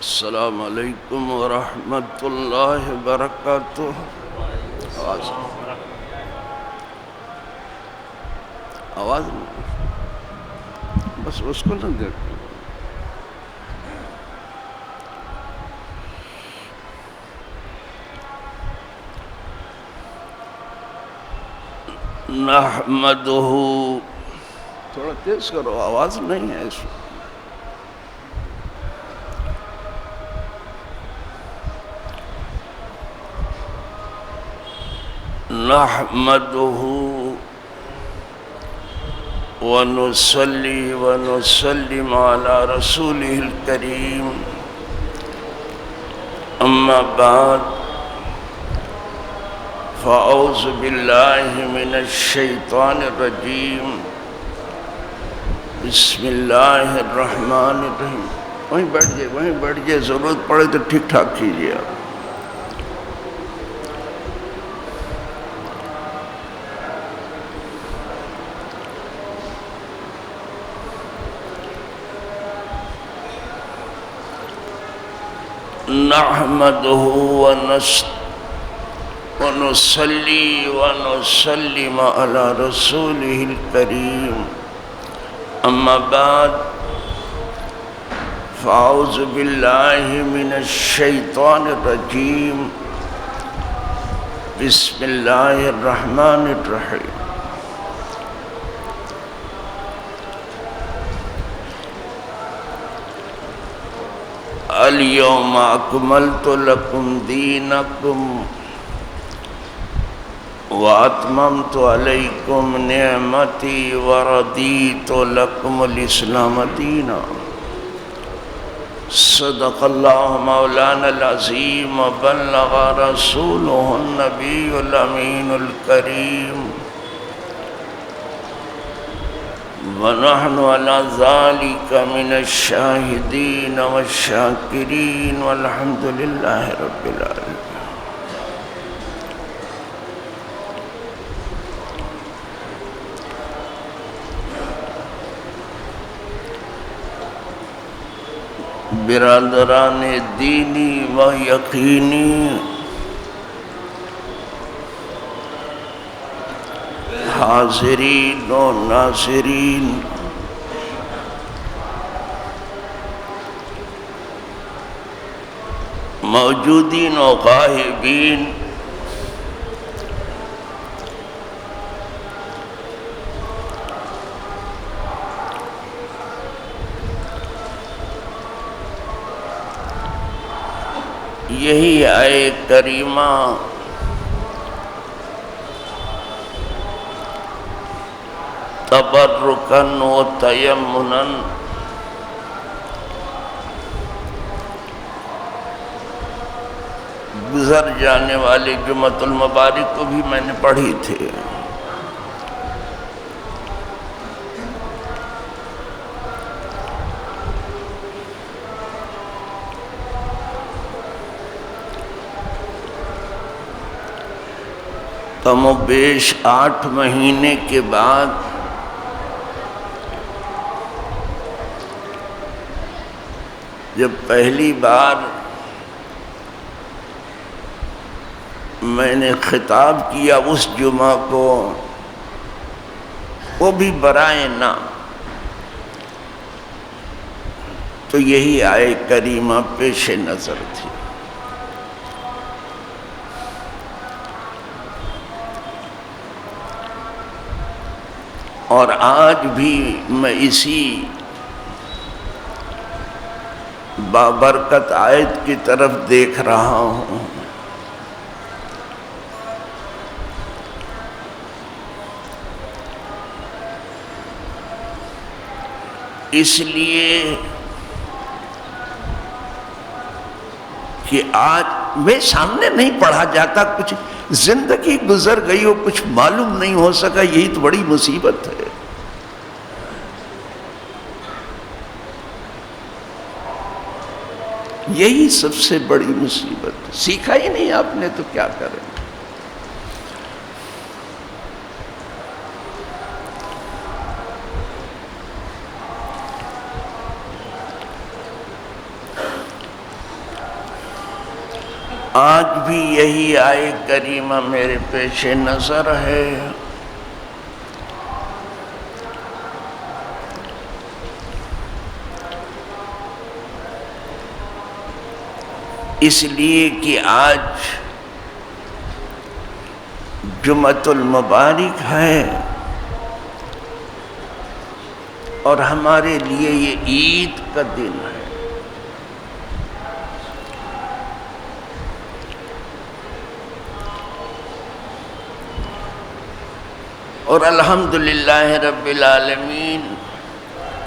السلام علیکم ورحمۃ اللہ وبرکاتہ۔ آواز بس اس کو نہ دیکھ۔ نحمدہ، تھوڑا تیز کرو، آواز نہیں ہے اس میں۔ نحمدہ ونصلی ونسلم علی رسولہ الکریم، اما بعد فاعوذ باللہ من الشیطان الرجیم، بسم اللہ الرحمن الرحیم۔ وہیں بیٹھ جائے، ضرورت پڑے تو ٹھیک ٹھاک کیجیے آپ۔ نحمدہ ونصلی ونسلم علی رسولہ الکریم، اما بعد فاعوذ باللہ من الشیطان الرجیم، بسم اللہ الرحمن الرحیم۔ اليوم اکملت لکم دینکم واتممت علیکم نعمتی ورضیت لکم الاسلام دینا۔ صدق اللہ مولانا العظیم وبلغ رسولہ النبی الامین الکریم، ونحن علی ذالک من الشاہدین والشاکرین والحمد للہ رب العالمین۔ برادران دینی و یقینی، حاضرین و ناظرین، موجودین و غائبین، یہی آئے کریمہ تبرکن و تیمنن گزر جانے والے جمعۃ المبارک کو بھی میں نے پڑھی تھی۔ کم و بیش 8 مہینے کے بعد جب پہلی بار میں نے خطاب کیا اس جمعہ کو، وہ بھی برائے نام، تو یہی آئے کریمہ پیش نظر تھی۔ اور آج بھی میں اسی بابرکت آیت کی طرف دیکھ رہا ہوں۔ اس لیے کہ آج میں سامنے نہیں پڑھا جاتا، کچھ زندگی گزر گئی ہو، کچھ معلوم نہیں ہو سکا، یہی تو بڑی مصیبت ہے۔ یہی سب سے بڑی مصیبت، سیکھا ہی نہیں آپ نے تو کیا کریں۔ آج بھی یہی آیے کریمہ میرے پیش نظر ہے۔ اس لیے کہ آج جمعۃ المبارک ہے اور ہمارے لیے یہ عید کا دن ہے۔ اور الحمدللہ رب العالمین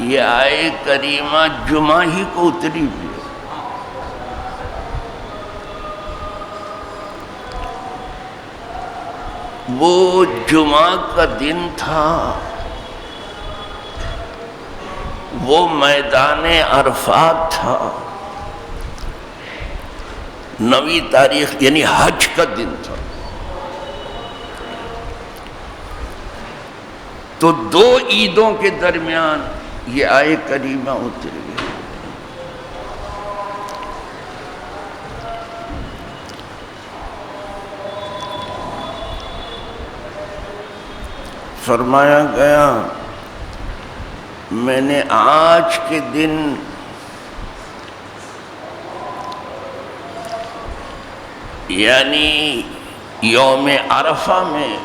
یہ آیے کریمہ جمعہ ہی کو اتری بھی ہے۔ وہ جمعہ کا دن تھا، وہ میدان عرفات تھا، 9 تاریخ یعنی حج کا دن تھا۔ تو 2 عیدوں کے درمیان یہ آیے کریمہ اتر گئی۔ فرمایا گیا میں نے آج کے دن یعنی یوم عرفہ میں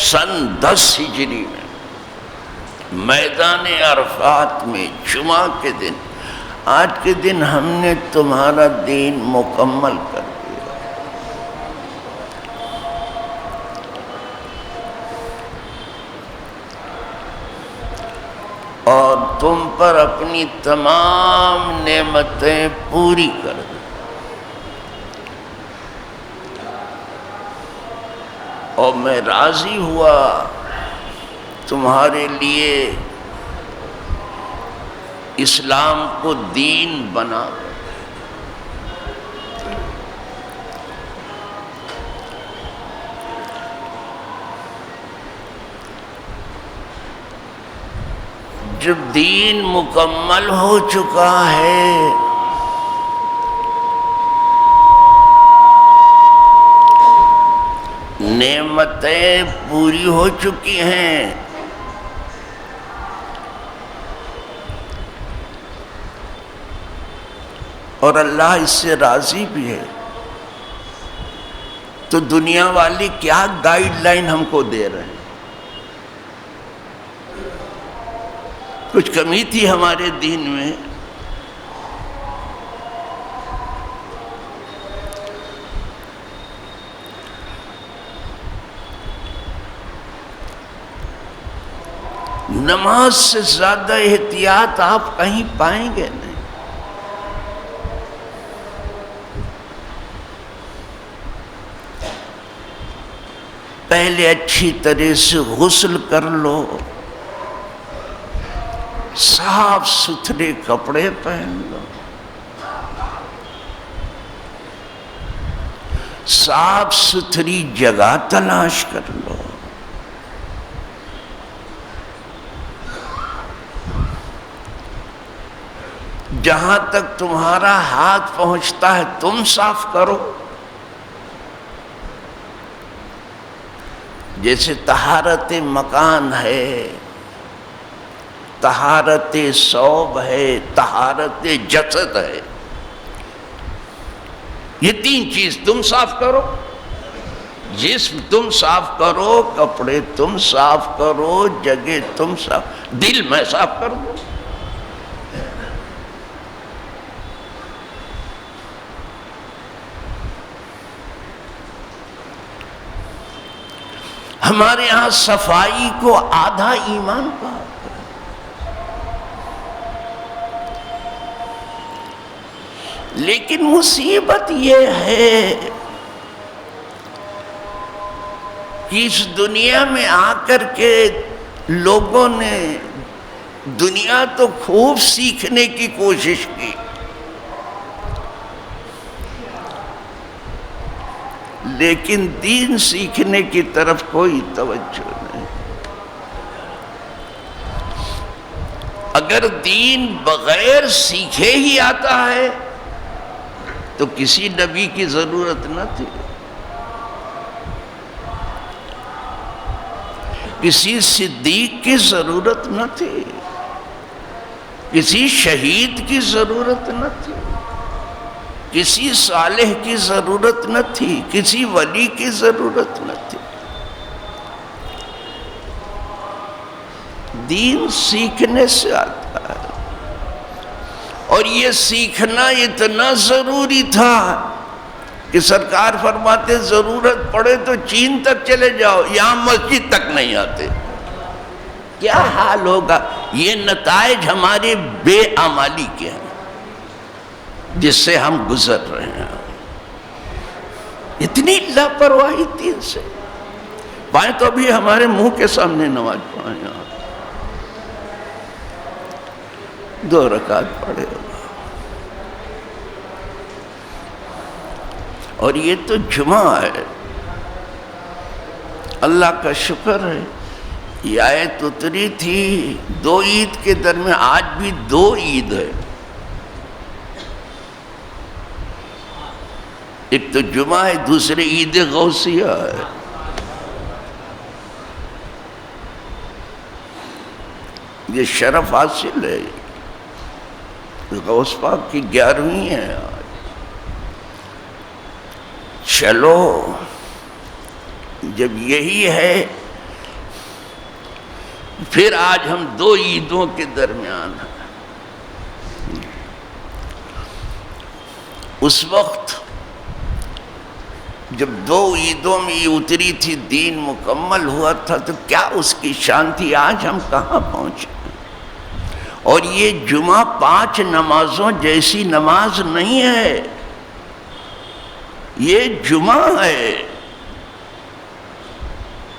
سن 10 ہجری میں میدان عرفات میں جمعہ کے دن، آج کے دن ہم نے تمہارا دین مکمل کر دیا اور تم پر اپنی تمام نعمتیں پوری کر دی۔ اور میں راضی ہوا تمہارے لیے اسلام کو دین بنا۔ جب دین مکمل ہو چکا ہے نعمتیں پوری ہو چکی ہیں، اور اللہ اس سے راضی بھی ہے، تو دنیا والی کیا گائیڈ لائن ہم کو دے رہے ہیں؟ کچھ کمی تھی ہمارے دین میں؟ نماز سے زیادہ احتیاط آپ کہیں پائیں گے نہیں۔ پہلے اچھی طرح سے غسل کر لو، صاف ستھرے کپڑے پہن لو، صاف ستھری جگہ تلاش کر لو، جہاں تک تمہارا ہاتھ پہنچتا ہے تم صاف کرو۔ جیسے طہارت مکان ہے، طہارت ثوب ہے، طہارت جسد ہے، یہ 3 چیز تم صاف کرو۔ جسم تم صاف کرو، کپڑے تم صاف کرو، جگہ تم صاف، دل میں صاف کر دو۔ ہمارے ہاں صفائی کو آدھا ایمان کہا، لیکن مصیبت یہ ہے کہ اس دنیا میں آ کر کے لوگوں نے دنیا تو خوب سیکھنے کی کوشش کی، لیکن دین سیکھنے کی طرف کوئی توجہ نہیں۔ اگر دین بغیر سیکھے ہی آتا ہے تو تو کسی نبی کی ضرورت نہ تھی، کسی صدیق کی ضرورت نہ تھی، کسی شہید کی ضرورت نہ تھی، کسی صالح کی ضرورت نہ تھی، کسی ولی کی ضرورت نہ تھی۔ دین سیکھنے سے آتا ہے، اور یہ سیکھنا اتنا ضروری تھا کہ سرکار فرماتے ضرورت پڑے تو چین تک چلے جاؤ، یہاں مسجد تک نہیں آتے۔ کیا حال ہوگا؟ یہ نتائج ہمارے بے عملی کے ہیں جس سے ہم گزر رہے ہیں۔ اتنی لاپرواہی دین سے پائیں تو ابھی ہمارے منہ کے سامنے نماز پڑھائیں، یہاں 2 رکعت پڑھے ہوگا، اور یہ تو جمعہ ہے۔ اللہ کا شکر ہے یہ آیت اتری تھی 2 عید کے درمیان، آج بھی 2 عید ہے، ایک تو جمعہ ہے، دوسری عید غوثیہ ہے۔ یہ شرف حاصل ہے، غوث پاک کی 11ویں ہے آج۔ چلو جب یہی ہے پھر آج ہم 2 عیدوں کے درمیان ہیں۔ اس وقت جب 2 عیدوں میں یہ اتری تھی، دین مکمل ہوا تھا، تو کیا اس کی شان تھی؟ آج ہم کہاں پہنچے؟ اور یہ جمعہ 5 نمازوں جیسی نماز نہیں ہے، یہ جمعہ ہے۔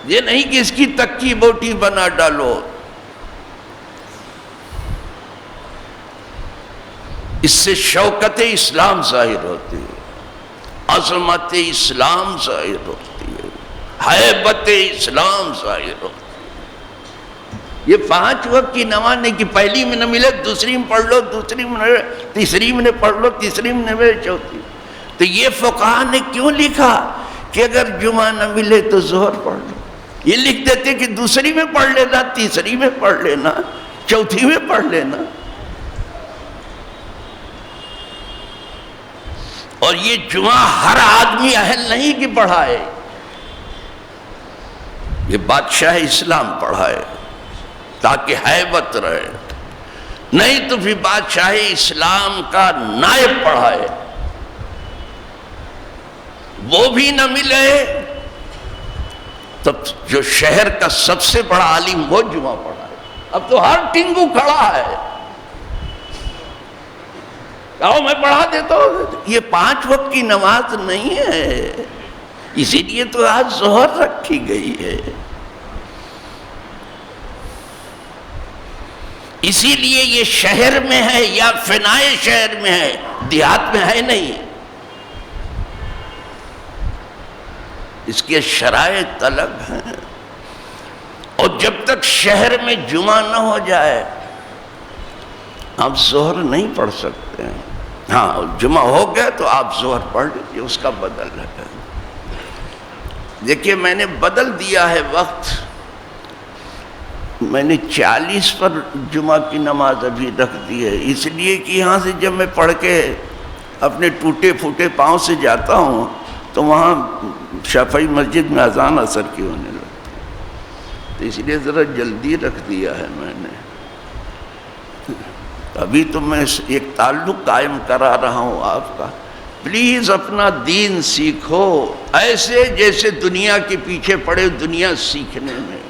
یہ نہیں کہ اس کی تکی بوٹی بنا ڈالو، اس سے شوکت اسلام ظاہر ہوتی ہے، عظمت اسلام ظاہر ہوتی ہے، ہیبت اسلام ظاہر ہوتی ہے۔ یہ 5 وقت کی نماز نہیں کہ پہلی میں نہ ملے دوسری میں پڑھ لو، دوسری میں نہ تیسری میں پڑھ لو، تیسری میں نہ ملے چوتھی۔ تو یہ فقہا نے کیوں لکھا کہ اگر جمعہ نہ ملے تو ظہر پڑھ لو؟ یہ لکھ دیتے کہ دوسری میں پڑھ لینا، تیسری میں پڑھ لینا، چوتھی میں پڑھ لینا۔ اور یہ جمعہ ہر آدمی اہل نہیں کہ پڑھائے، یہ بادشاہ اسلام پڑھائے تاکہ ہیبت رہے، نہیں تو پھر بادشاہ اسلام کا نائب پڑھائے، وہ بھی نہ ملے تب جو شہر کا سب سے بڑا عالم وہ جمعہ پڑھائے۔ اب تو ہر ٹنگو کھڑا ہے، کہو میں پڑھا دیتا ہوں۔ یہ 5 وقت کی نماز نہیں ہے، اسی لیے تو آج ظہر رکھی گئی ہے، اسی لیے یہ شہر میں ہے یا فنائے شہر میں ہے، دیہات میں ہے نہیں۔ اس کے شرائط الگ ہیں، اور جب تک شہر میں جمعہ نہ ہو جائے آپ ظہر نہیں پڑھ سکتے ہیں۔ ہاں جمعہ ہو گیا تو آپ ظہر پڑھ لیجیے، اس کا بدل ہے۔ دیکھیے میں نے بدل دیا ہے وقت، میں نے 40 پر جمعہ کی نماز ابھی رکھ دی ہے، اس لیے کہ یہاں سے جب میں پڑھ کے اپنے ٹوٹے پھوٹے پاؤں سے جاتا ہوں تو وہاں شافعی مسجد میں اذان اثر کی ہونے لگتی، تو اس لیے ذرا جلدی رکھ دیا ہے میں نے۔ ابھی تو میں ایک تعلق قائم کرا رہا ہوں آپ کا، پلیز اپنا دین سیکھو، ایسے جیسے دنیا کے پیچھے پڑے دنیا سیکھنے میں۔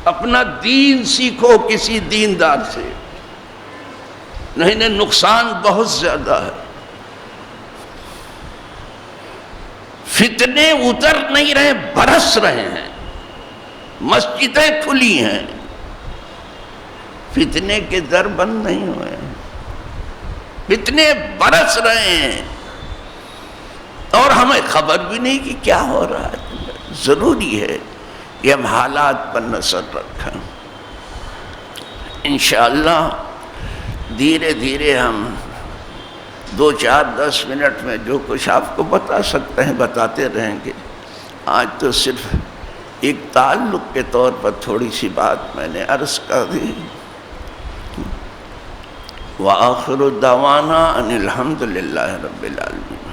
اپنا دین سیکھو کسی دیندار سے، نہیں نقصان بہت زیادہ ہے۔ فتنے اتر نہیں رہے، برس رہے ہیں، مسجدیں کھلی ہیں، فتنے کے در بند نہیں ہوئے، فتنے برس رہے ہیں، اور ہمیں خبر بھی نہیں کہ کیا ہو رہا ہے۔ ضروری ہے کہ ہم حالات پر نظر رکھیں۔ انشاءاللہ دھیرے دھیرے ہم دو چار 10 منٹ میں جو کچھ آپ کو بتا سکتے ہیں بتاتے رہیں گے. آج تو صرف ایک تعلق کے طور پر تھوڑی سی بات میں نے عرض کر دی. وآخر دعوانا ان الحمد للہ رب العالمین.